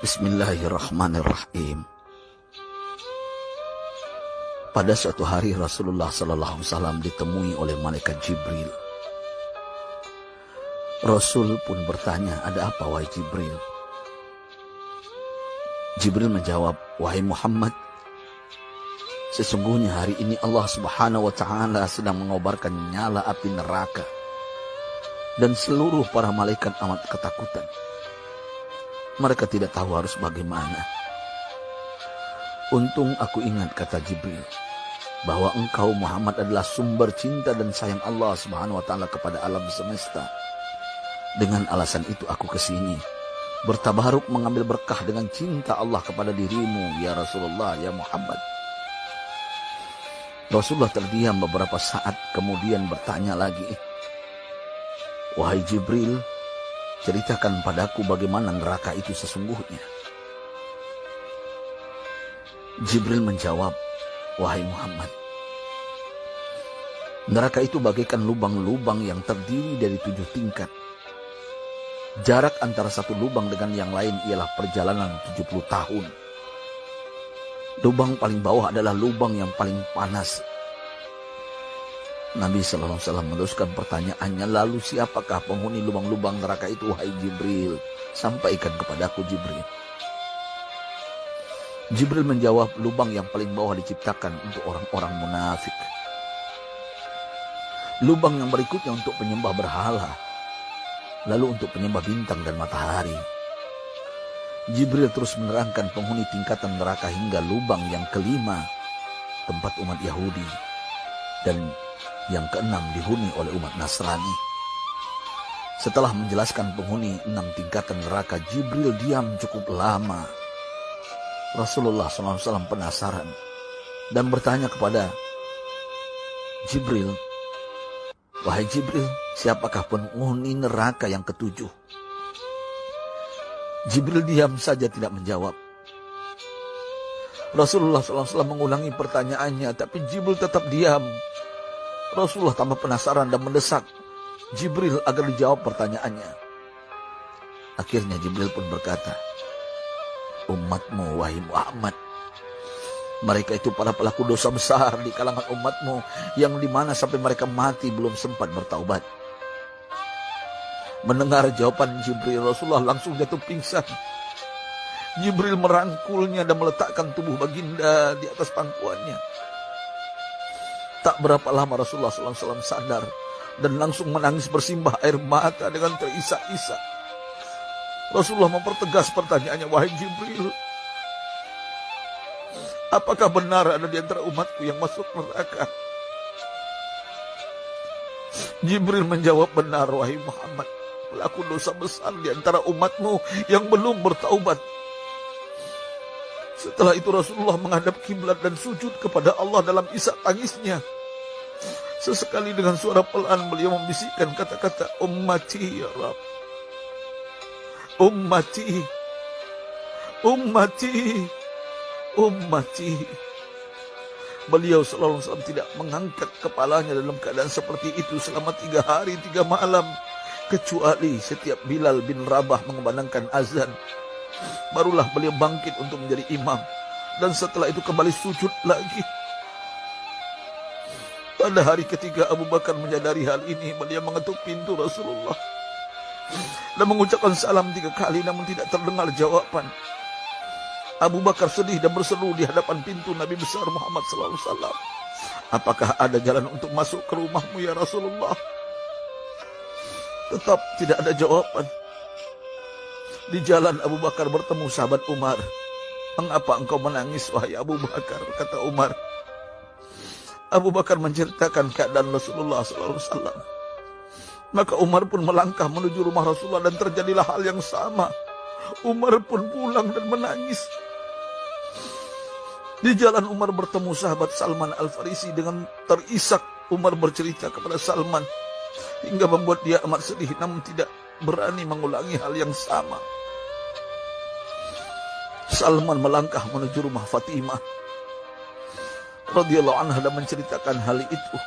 Bismillahirrahmanirrahim. Pada suatu hari Rasulullah SAW ditemui oleh malaikat Jibril. Rasul pun bertanya, "Ada apa wahai Jibril?" Jibril menjawab, "Wahai Muhammad, sesungguhnya hari ini Allah Subhanahu wa Ta'ala sedang mengobarkan nyala api neraka, dan seluruh para malaikat amat ketakutan. Mereka tidak tahu harus bagaimana. Untung aku ingat," kata Jibril, "bahwa engkau Muhammad adalah sumber cinta dan sayang Allah Subhanahu wa Ta'ala kepada alam semesta. Dengan alasan itu aku kesini, bertabaruk mengambil berkah dengan cinta Allah kepada dirimu, ya Rasulullah, ya Muhammad." Rasulullah terdiam beberapa saat, kemudian bertanya lagi, "Wahai Jibril, ceritakan padaku bagaimana neraka itu sesungguhnya." Jibril menjawab, "Wahai Muhammad, neraka itu bagaikan lubang-lubang yang terdiri dari 7 tingkat. Jarak antara satu lubang dengan yang lain ialah perjalanan 70 tahun. Lubang paling bawah adalah lubang yang paling panas." Nabi SAW meneruskan pertanyaannya, "Lalu siapakah penghuni lubang-lubang neraka itu, wahai Jibril? Sampaikan kepadaku, Jibril." Jibril menjawab, "Lubang yang paling bawah diciptakan untuk orang-orang munafik. Lubang yang berikutnya untuk penyembah berhala. Lalu untuk penyembah bintang dan matahari." Jibril terus menerangkan penghuni tingkatan neraka hingga lubang yang kelima, tempat umat Yahudi, dan yang keenam dihuni oleh umat Nasrani. Setelah menjelaskan penghuni 6 tingkatan neraka, Jibril diam cukup lama. Rasulullah SAW penasaran dan bertanya kepada Jibril, "Wahai Jibril, siapakah penghuni neraka yang ke-7?" Jibril diam saja tidak menjawab. Rasulullah SAW mengulangi pertanyaannya, tapi Jibril tetap diam. Rasulullah tambah penasaran dan mendesak Jibril agar dijawab pertanyaannya. Akhirnya Jibril pun berkata, "Umatmu, wahai Muhammad, mereka itu para pelaku dosa besar di kalangan umatmu, yang dimana sampai mereka mati belum sempat bertaubat." Mendengar jawaban Jibril, Rasulullah langsung jatuh pingsan. Jibril merangkulnya dan meletakkan tubuh baginda di atas pangkuannya. Tak berapa lama Rasulullah SAW sadar dan langsung menangis bersimbah air mata dengan terisak-isak. Rasulullah mempertegas pertanyaannya, "Wahai Jibril, apakah benar ada di antara umatku yang masuk neraka?" Jibril menjawab, "Benar, wahai Muhammad, pelaku dosa besar di antara umatmu yang belum bertaubat." Setelah itu Rasulullah menghadap kiblat dan sujud kepada Allah dalam isak tangisnya. Sesekali dengan suara pelan beliau membisikkan kata-kata, "Ummati ya Rabb, ummati, ummati, ummati." Beliau SAW tidak mengangkat kepalanya dalam keadaan seperti itu selama 3 hari 3 malam. Kecuali setiap Bilal bin Rabah mengumandangkan azan, barulah beliau bangkit untuk menjadi imam. Dan setelah itu kembali sujud lagi. Pada hari ketiga Abu Bakar menyadari hal ini. Beliau mengetuk pintu Rasulullah dan mengucapkan salam 3 kali, namun tidak terdengar jawaban. Abu Bakar sedih dan berseru di hadapan pintu Nabi besar Muhammad SAW, "Apakah ada jalan untuk masuk ke rumahmu ya Rasulullah?" Tetap tidak ada jawaban. Di jalan Abu Bakar bertemu sahabat Umar. "Mengapa engkau menangis, wahai Abu Bakar?" kata Umar. Abu Bakar menceritakan keadaan Rasulullah SAW. Maka Umar pun melangkah menuju rumah Rasulullah dan terjadilah hal yang sama. Umar pun pulang dan menangis. Di jalan Umar bertemu sahabat Salman Al-Farisi. Dengan terisak Umar bercerita kepada Salman hingga membuat dia amat sedih, namun tidak berani mengulangi hal yang sama. Salman melangkah menuju rumah Fatimah radhiyallahu anha dan menceritakan hal itu.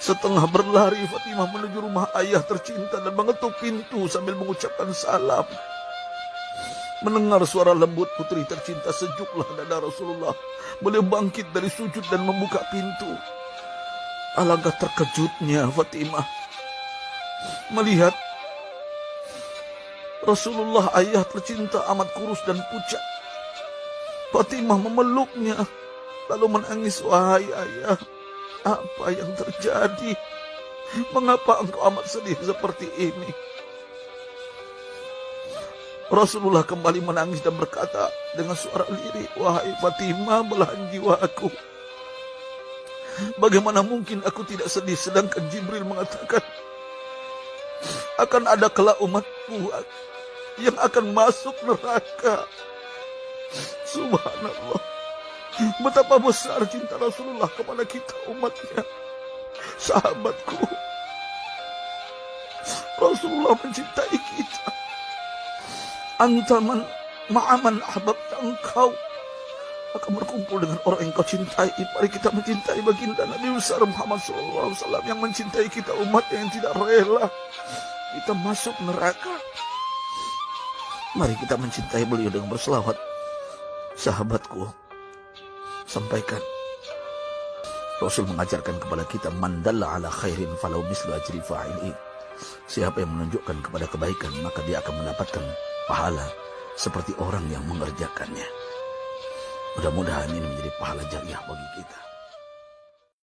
Setengah berlari Fatimah menuju rumah ayah tercinta dan mengetuk pintu sambil mengucapkan salam. Mendengar suara lembut putri tercinta, sejuklah dada Rasulullah. Beliau bangkit dari sujud dan membuka pintu. Alangkah terkejutnya Fatimah melihat Rasulullah, ayah tercinta, amat kurus dan pucat. Fatimah memeluknya lalu menangis, "Wahai ayah, apa yang terjadi? Mengapa engkau amat sedih seperti ini?" Rasulullah kembali menangis dan berkata dengan suara lirih, "Wahai Fatimah, belahan jiwaku. Bagaimana mungkin aku tidak sedih sedangkan Jibril mengatakan akan ada kelak umatku yang akan masuk neraka." Subhanallah, betapa besar cinta Rasulullah kepada kita umatnya. Sahabatku, Rasulullah mencintai kita. Antaman ma'aman ahbabta, engkau akan berkumpul dengan orang yang kau cintai. Mari kita mencintai baginda Nabi besar Muhammad SAW yang mencintai kita umat yang tidak rela kita masuk neraka. Mari kita mencintai beliau dengan berselawat. Sahabatku, sampaikan, Rasul mengajarkan kepada kita, "Man dalla ala khairin falau mislu ajri fa'ili." Siapa yang menunjukkan kepada kebaikan, maka dia akan mendapatkan pahala seperti orang yang mengerjakannya. Mudah-mudahan ini menjadi pahala jariah bagi kita.